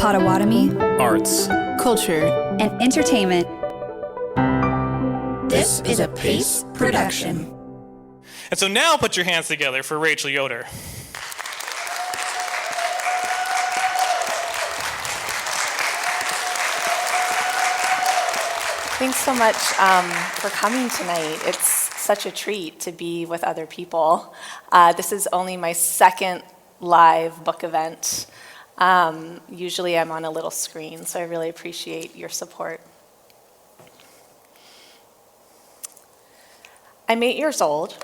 Potawatomi, arts, culture, and entertainment. This is a Pace production. And so now put your hands together for Rachel Yoder. Thanks so much for coming tonight. It's such a treat to be with other people. This is only my second live book event. Usually I'm on a little screen, so I really appreciate your support. I'm 8 years old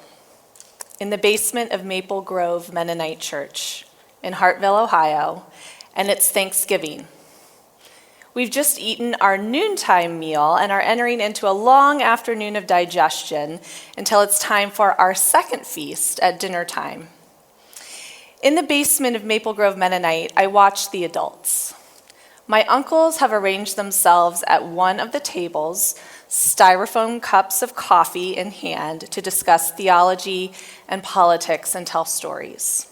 in the basement of Maple Grove Mennonite Church in Hartville, Ohio, and it's Thanksgiving. We've just eaten our noontime meal and are entering into a long afternoon of digestion until it's time for our second feast at dinner time. In the basement of Maple Grove Mennonite, I watch the adults. My uncles have arranged themselves at one of the tables, styrofoam cups of coffee in hand, to discuss theology and politics and tell stories.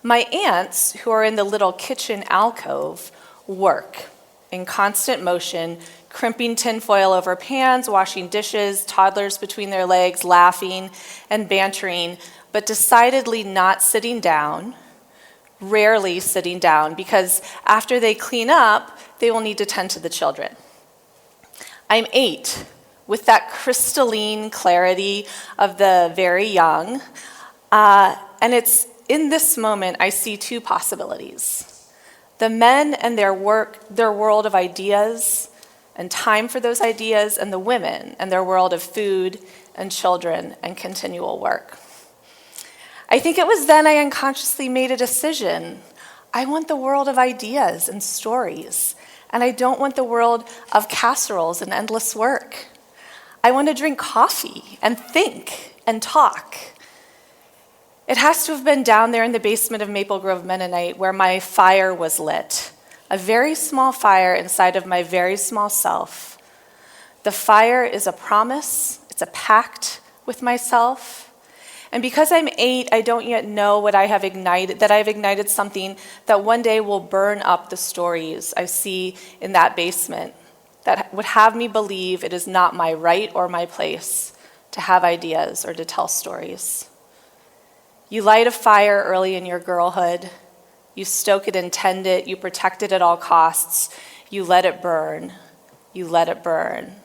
My aunts, who are in the little kitchen alcove, work in constant motion, crimping tinfoil over pans, washing dishes, toddlers between their legs, laughing and bantering, but decidedly not sitting down, rarely sitting down, because after they clean up, they will need to tend to the children. I'm 8, with that crystalline clarity of the very young, and it's in this moment I see two possibilities. The men and their work, their world of ideas and time for those ideas, and the women and their world of food and children and continual work. I think it was then I unconsciously made a decision. I want the world of ideas and stories, and I don't want the world of casseroles and endless work. I want to drink coffee and think and talk. It has to have been down there in the basement of Maple Grove Mennonite where my fire was lit, a very small fire inside of my very small self. The fire is a promise, it's a pact with myself. And because I'm 8, I don't yet know what I have ignited, that I've ignited something that one day will burn up the stories I see in that basement, that would have me believe it is not my right or my place to have ideas or to tell stories. You light a fire early in your girlhood. You stoke it and tend it. You protect it at all costs. You let it burn. You let it burn.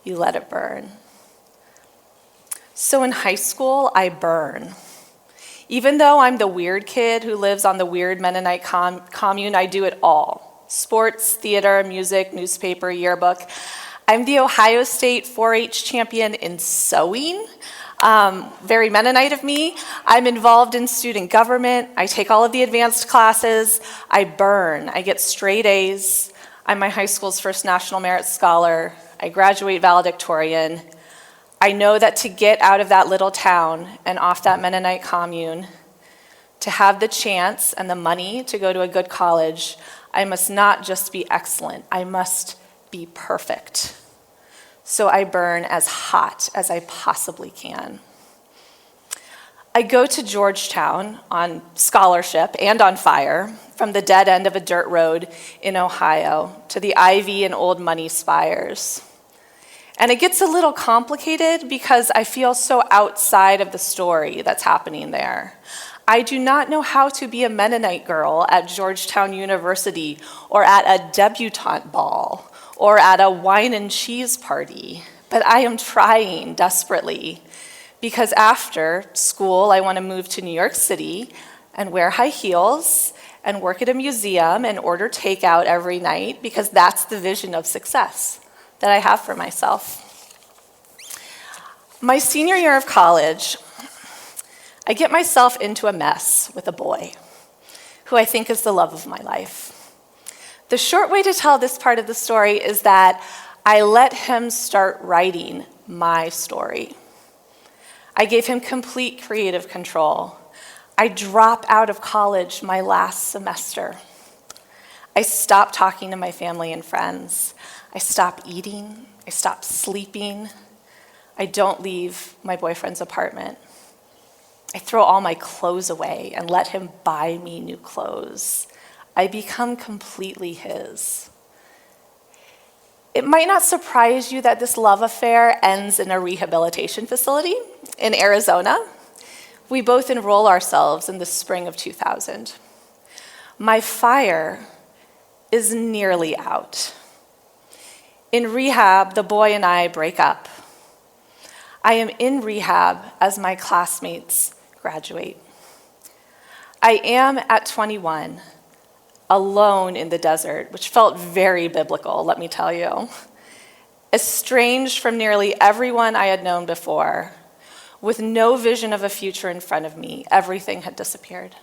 You let it burn. So in high school, I burn. Even though I'm the weird kid who lives on the weird Mennonite commune, I do it all. Sports, theater, music, newspaper, yearbook. I'm the Ohio State 4-H champion in sewing. Very Mennonite of me. I'm involved in student government. I take all of the advanced classes. I burn. I get straight A's. I'm my high school's first National Merit Scholar. I graduate valedictorian. I know that to get out of that little town and off that Mennonite commune, to have the chance and the money to go to a good college, I must not just be excellent. I must be perfect. So I burn as hot as I possibly can. I go to Georgetown on scholarship and on fire from the dead end of a dirt road in Ohio to the ivy and old money spires. And it gets a little complicated because I feel so outside of the story that's happening there. I do not know how to be a Mennonite girl at Georgetown University or at a debutante ball or at a wine and cheese party, but I am trying desperately because after school, I want to move to New York City and wear high heels and work at a museum and order takeout every night because that's the vision of success that I have for myself. My senior year of college, I get myself into a mess with a boy who I think is the love of my life. The short way to tell this part of the story is that I let him start writing my story. I gave him complete creative control. I drop out of college my last semester. I stop talking to my family and friends. I stop eating. I stop sleeping. I don't leave my boyfriend's apartment. I throw all my clothes away and let him buy me new clothes. I become completely his. It might not surprise you that this love affair ends in a rehabilitation facility in Arizona. We both enroll ourselves in the spring of 2000. My fire is nearly out. In rehab, the boy and I break up. I am in rehab as my classmates graduate. I am at 21, alone in the desert, which felt very biblical, let me tell you. Estranged from nearly everyone I had known before, with no vision of a future in front of me, everything had disappeared.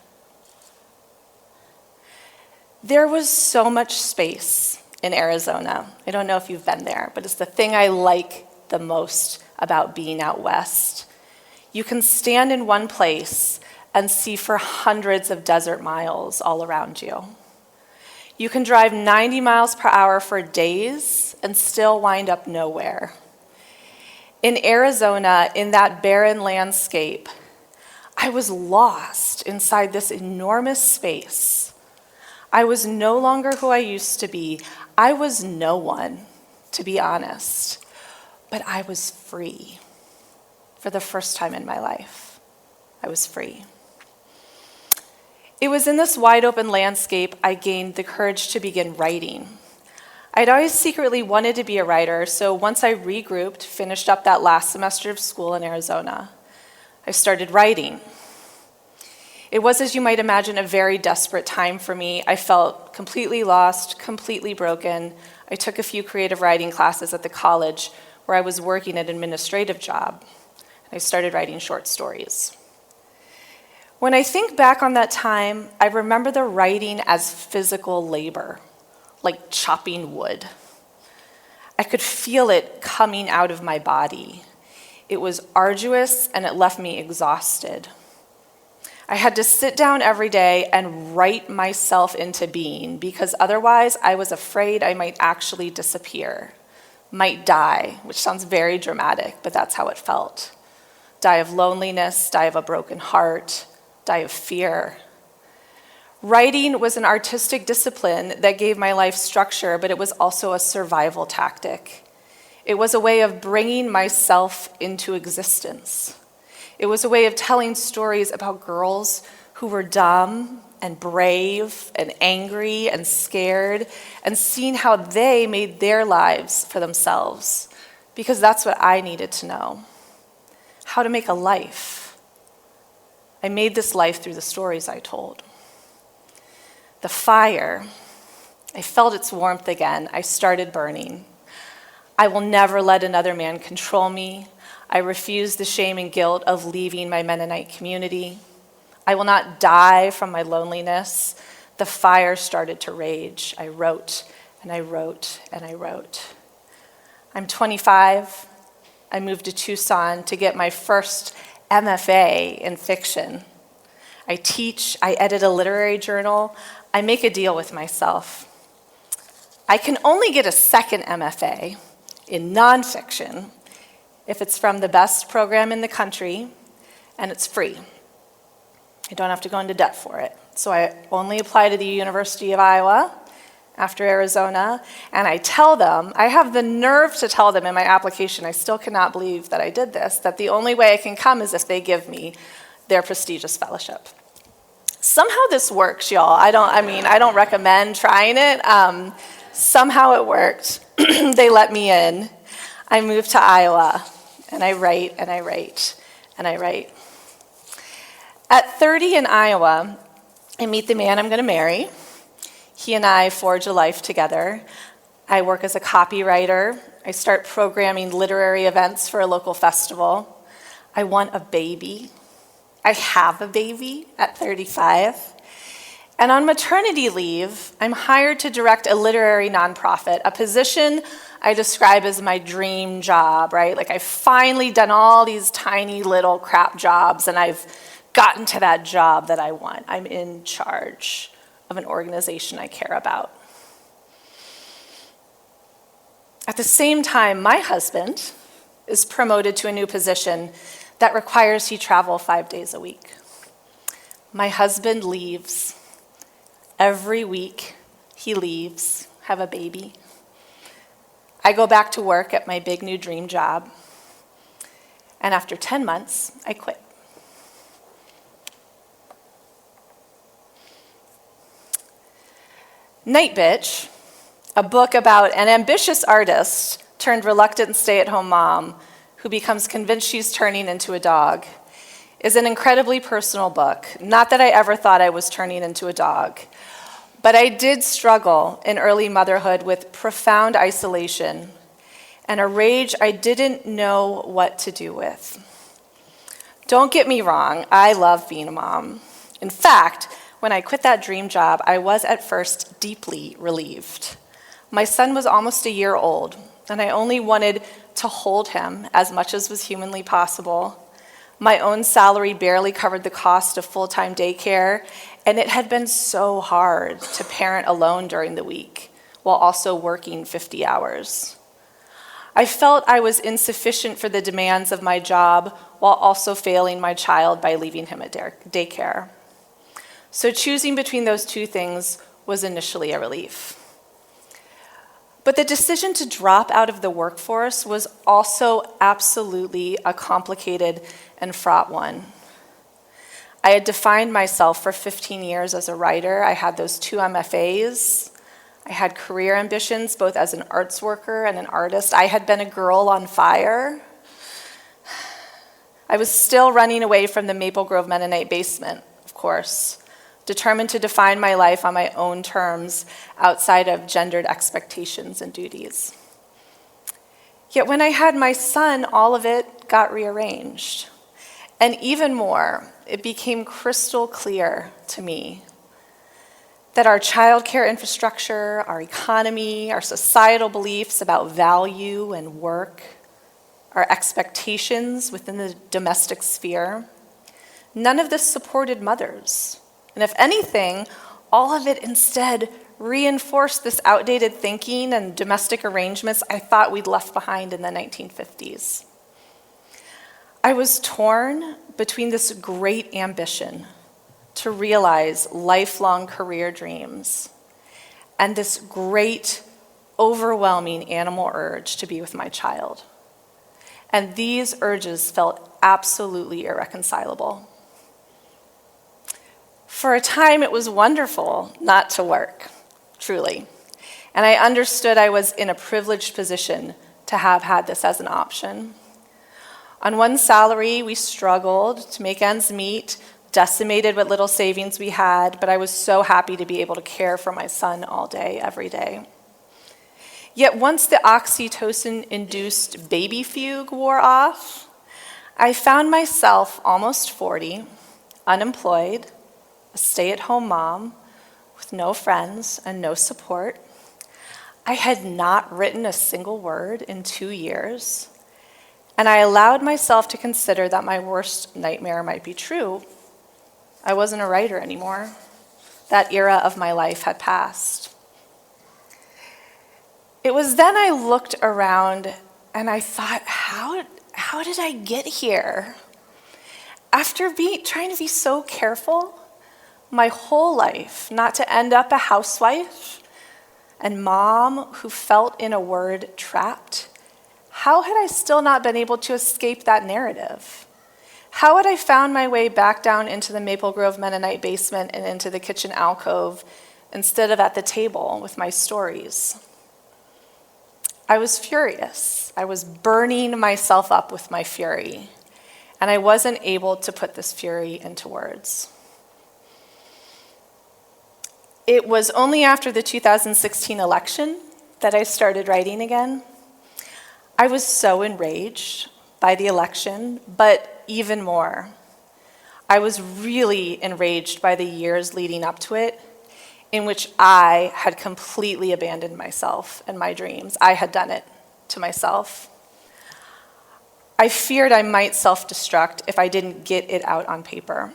There was so much space in Arizona. I don't know if you've been there, but it's the thing I like the most about being out west. You can stand in one place and see for hundreds of desert miles all around you. You can drive 90 miles per hour for days and still wind up nowhere. In Arizona, in that barren landscape, I was lost inside this enormous space. I was no longer who I used to be. I was no one, to be honest. But I was free. For the first time in my life, I was free. It was in this wide open landscape I gained the courage to begin writing. I'd always secretly wanted to be a writer, so once I regrouped, finished up that last semester of school in Arizona, I started writing. It was, as you might imagine, a very desperate time for me. I felt completely lost, completely broken. I took a few creative writing classes at the college where I was working an administrative job. I started writing short stories. When I think back on that time, I remember the writing as physical labor, like chopping wood. I could feel it coming out of my body. It was arduous and it left me exhausted. I had to sit down every day and write myself into being because otherwise I was afraid I might actually disappear, might die, which sounds very dramatic, but that's how it felt. Die of loneliness, die of a broken heart, die of fear. Writing was an artistic discipline that gave my life structure, but it was also a survival tactic. It was a way of bringing myself into existence. It was a way of telling stories about girls who were dumb and brave and angry and scared and seeing how they made their lives for themselves, because that's what I needed to know. How to make a life. I made this life through the stories I told. The fire, I felt its warmth again. I started burning. I will never let another man control me. I refuse the shame and guilt of leaving my Mennonite community. I will not die from my loneliness. The fire started to rage. I wrote and I wrote and I wrote. I'm 25. I moved to Tucson to get my first MFA in fiction. I teach, I edit a literary journal, I make a deal with myself. I can only get a second MFA in nonfiction if it's from the best program in the country and it's free. I don't have to go into debt for it. So I only apply to the University of Iowa after Arizona, and I tell them, I have the nerve to tell them in my application, I still cannot believe that I did this, that the only way I can come is if they give me their prestigious fellowship. Somehow this works, y'all. I don't recommend trying it. Somehow it worked. They let me in. I moved to Iowa, and I write, and I write, and I write. At 30 in Iowa, I meet the man I'm going to marry. He and I forge a life together. I work as a copywriter. I start programming literary events for a local festival. I want a baby. I have a baby at 35. And on maternity leave, I'm hired to direct a literary nonprofit, a position I describe as my dream job, right? Like I've finally done all these tiny little crap jobs and I've gotten to that job that I want. I'm in charge of an organization I care about. At the same time, my husband is promoted to a new position that requires he travel 5 days a week. My husband leaves, Every week, he leaves, have a baby. I go back to work at my big new dream job. And after 10 months, I quit. NightBitch, a book about an ambitious artist turned reluctant stay-at-home mom who becomes convinced she's turning into a dog, is an incredibly personal book. Not that I ever thought I was turning into a dog, but I did struggle in early motherhood with profound isolation and a rage I didn't know what to do with. Don't get me wrong, I love being a mom. In fact, when I quit that dream job, I was at first deeply relieved. My son was almost a year old, and I only wanted to hold him as much as was humanly possible. My own salary barely covered the cost of full-time daycare, and it had been so hard to parent alone during the week while also working 50 hours. I felt I was insufficient for the demands of my job while also failing my child by leaving him at daycare. So choosing between those two things was initially a relief. But the decision to drop out of the workforce was also absolutely a complicated and fraught one. I had defined myself for 15 years as a writer. I had those 2 MFAs. I had career ambitions, both as an arts worker and an artist. I had been a girl on fire. I was still running away from the Maple Grove Mennonite basement, of course, determined to define my life on my own terms outside of gendered expectations and duties. Yet when I had my son, all of it got rearranged. And even more, it became crystal clear to me that our childcare infrastructure, our economy, our societal beliefs about value and work, our expectations within the domestic sphere, none of this supported mothers. And if anything, all of it instead reinforced this outdated thinking and domestic arrangements I thought we'd left behind in the 1950s. I was torn between this great ambition to realize lifelong career dreams and this great, overwhelming animal urge to be with my child. And these urges felt absolutely irreconcilable. For a time, it was wonderful not to work, truly. And I understood I was in a privileged position to have had this as an option. On one salary, we struggled to make ends meet, decimated what little savings we had, but I was so happy to be able to care for my son all day, every day. Yet once the oxytocin-induced baby fugue wore off, I found myself almost 40, unemployed, a stay-at-home mom with no friends and no support. I had not written a single word in 2 years, and I allowed myself to consider that my worst nightmare might be true. I wasn't a writer anymore. That era of my life had passed. It was then I looked around and I thought, how did I get here? After trying to be so careful my whole life not to end up a housewife and mom who felt, in a word, trapped, how had I still not been able to escape that narrative? How had I found my way back down into the Maple Grove Mennonite basement and into the kitchen alcove instead of at the table with my stories? I was furious. I was burning myself up with my fury, and I wasn't able to put this fury into words. It was only after the 2016 election that I started writing again. I was so enraged by the election, but even more, I was really enraged by the years leading up to it, in which I had completely abandoned myself and my dreams. I had done it to myself. I feared I might self-destruct if I didn't get it out on paper.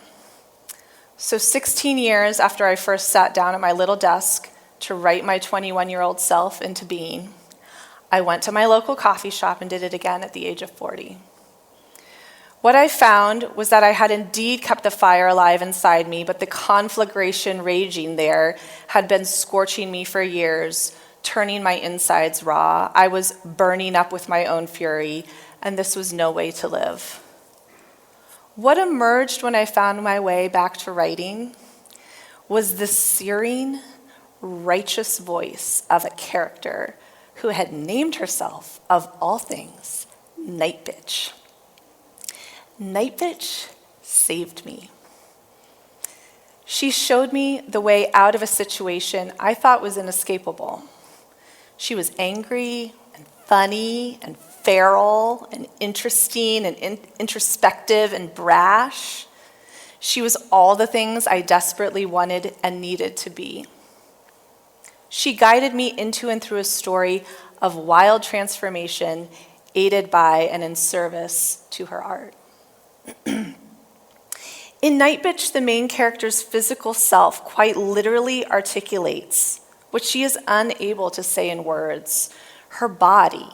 So 16 years after I first sat down at my little desk to write my 21-year-old self into being, I went to my local coffee shop and did it again at the age of 40. What I found was that I had indeed kept the fire alive inside me, but the conflagration raging there had been scorching me for years, turning my insides raw. I was burning up with my own fury, and this was no way to live. What emerged when I found my way back to writing was the searing, righteous voice of a character who had named herself, of all things, NightBitch. NightBitch saved me. She showed me the way out of a situation I thought was inescapable. She was angry and funny and feral and interesting and introspective and brash. She was all the things I desperately wanted and needed to be. She guided me into and through a story of wild transformation, aided by and in service to her art. In NightBitch, the main character's physical self quite literally articulates what she is unable to say in words. Her body,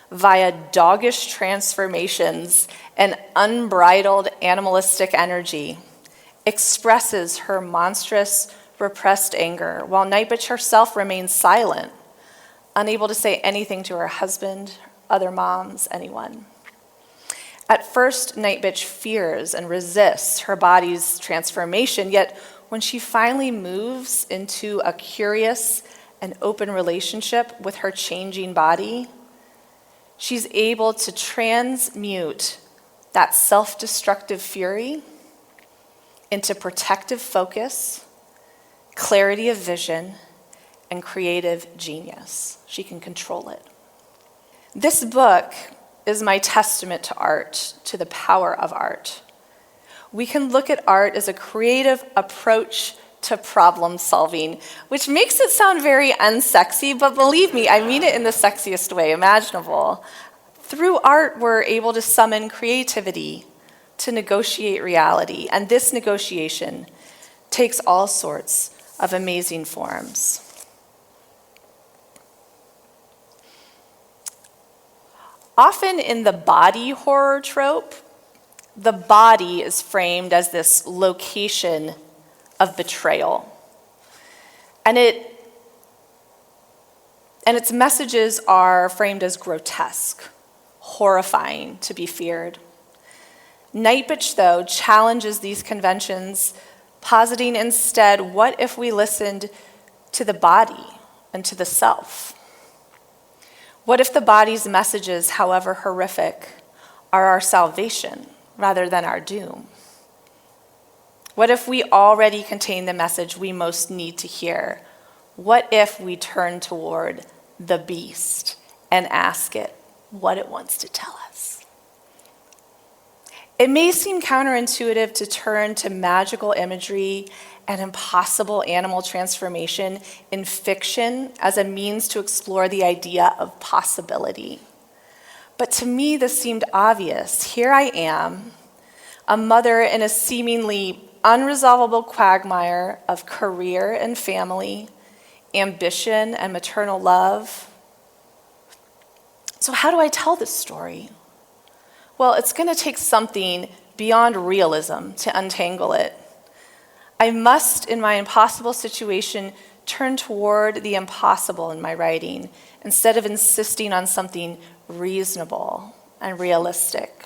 via doggish transformations and unbridled animalistic energy, expresses her monstrous, repressed anger, while NightBitch herself remains silent, unable to say anything to her husband, other moms, anyone. At first, NightBitch fears and resists her body's transformation, yet when she finally moves into a curious and open relationship with her changing body, she's able to transmute that self-destructive fury into protective focus, clarity of vision, and creative genius. She can control it. This book is my testament to art, to the power of art. We can look at art as a creative approach to problem solving, which makes it sound very unsexy, but believe me, I mean it in the sexiest way imaginable. Through art, we're able to summon creativity to negotiate reality, and this negotiation takes all sorts of amazing forms. Often in the body horror trope, the body is framed as this location of betrayal. And its messages are framed as grotesque, horrifying, to be feared. NightBitch, though, challenges these conventions, positing instead, what if we listened to the body and to the self? What if the body's messages, however horrific, are our salvation rather than our doom? What if we already contain the message we most need to hear? What if we turn toward the beast and ask it what it wants to tell us? It may seem counterintuitive to turn to magical imagery and impossible animal transformation in fiction as a means to explore the idea of possibility. But to me, this seemed obvious. Here I am, a mother in a seemingly unresolvable quagmire of career and family, ambition and maternal love. So how do I tell this story? Well, it's going to take something beyond realism to untangle it. I must, in my impossible situation, turn toward the impossible in my writing instead of insisting on something reasonable and realistic.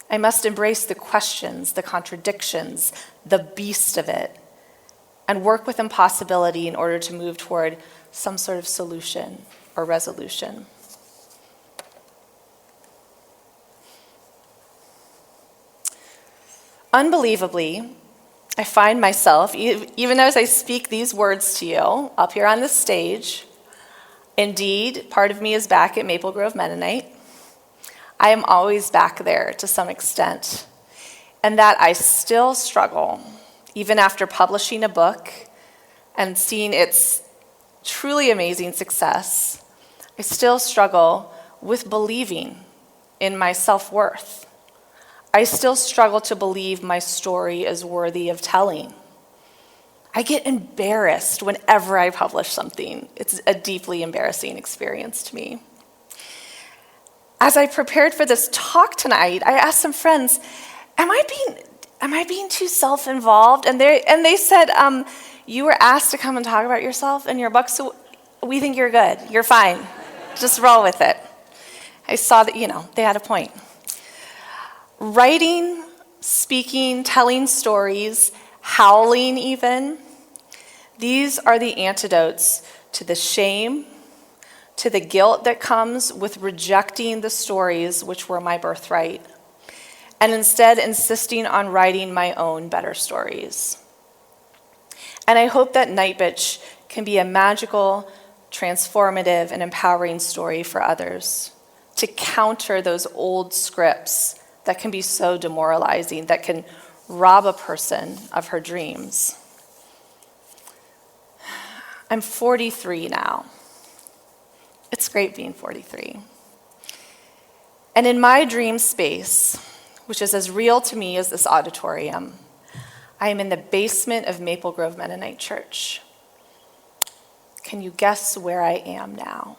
I must embrace the questions, the contradictions, the beast of it, and work with impossibility in order to move toward some sort of solution or resolution. Unbelievably, I find myself, even as I speak these words to you, up here on this stage, indeed, part of me is back at Maple Grove Mennonite. I am always back there to some extent, and that I still struggle, even after publishing a book and seeing its truly amazing success, I still struggle with believing in my self-worth. I still struggle to believe my story is worthy of telling. I get embarrassed whenever I publish something. It's a deeply embarrassing experience to me. as I prepared for this talk tonight, I asked some friends, am I being too self-involved? And they said, you were asked to come and talk about yourself in your book, so we think you're good. You're fine. Just roll with it. I saw that, they had a point. Writing, speaking, telling stories, howling even, these are the antidotes to the shame, to the guilt that comes with rejecting the stories which were my birthright, and instead insisting on writing my own better stories. And I hope that NightBitch can be a magical, transformative, and empowering story for others to counter those old scripts that can be so demoralizing, that can rob a person of her dreams. I'm 43 now. It's great being 43. And in my dream space, which is as real to me as this auditorium, I am in the basement of Maple Grove Mennonite Church. Can you guess where I am now?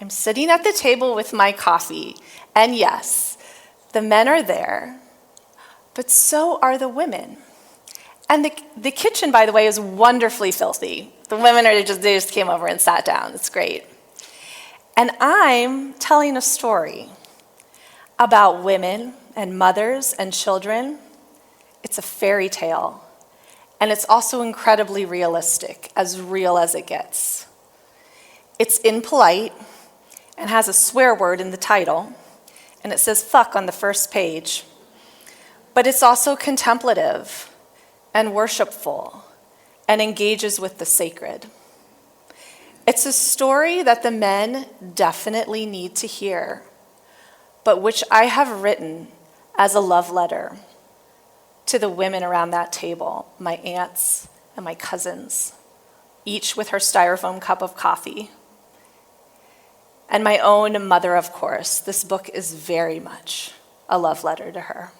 I'm sitting at the table with my coffee, and yes, the men are there, but so are the women. And the kitchen, by the way, is wonderfully filthy. The women they just came over and sat down. It's great. And I'm telling a story about women and mothers and children. It's a fairy tale. And it's also incredibly realistic, as real as it gets. It's impolite and has a swear word in the title. And it says fuck on the first page. But it's also contemplative and worshipful, and engages with the sacred. It's a story that the men definitely need to hear, but which I have written as a love letter to the women around that table, my aunts and my cousins, each with her styrofoam cup of coffee. And my own mother, of course. This book is very much a love letter to her.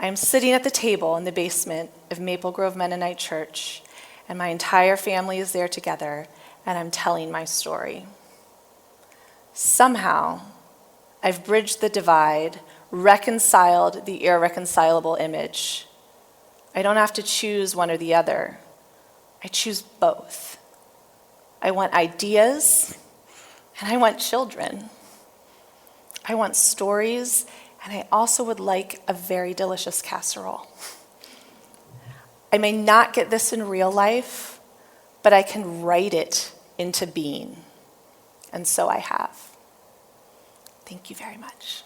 I am sitting at the table in the basement of Maple Grove Mennonite Church, and my entire family is there together, and I'm telling my story. Somehow, I've bridged the divide, reconciled the irreconcilable image. I don't have to choose one or the other. I choose both. I want ideas, and I want children. I want stories, and I also would like a very delicious casserole. I may not get this in real life, but I can write it into being. And so I have. Thank you very much.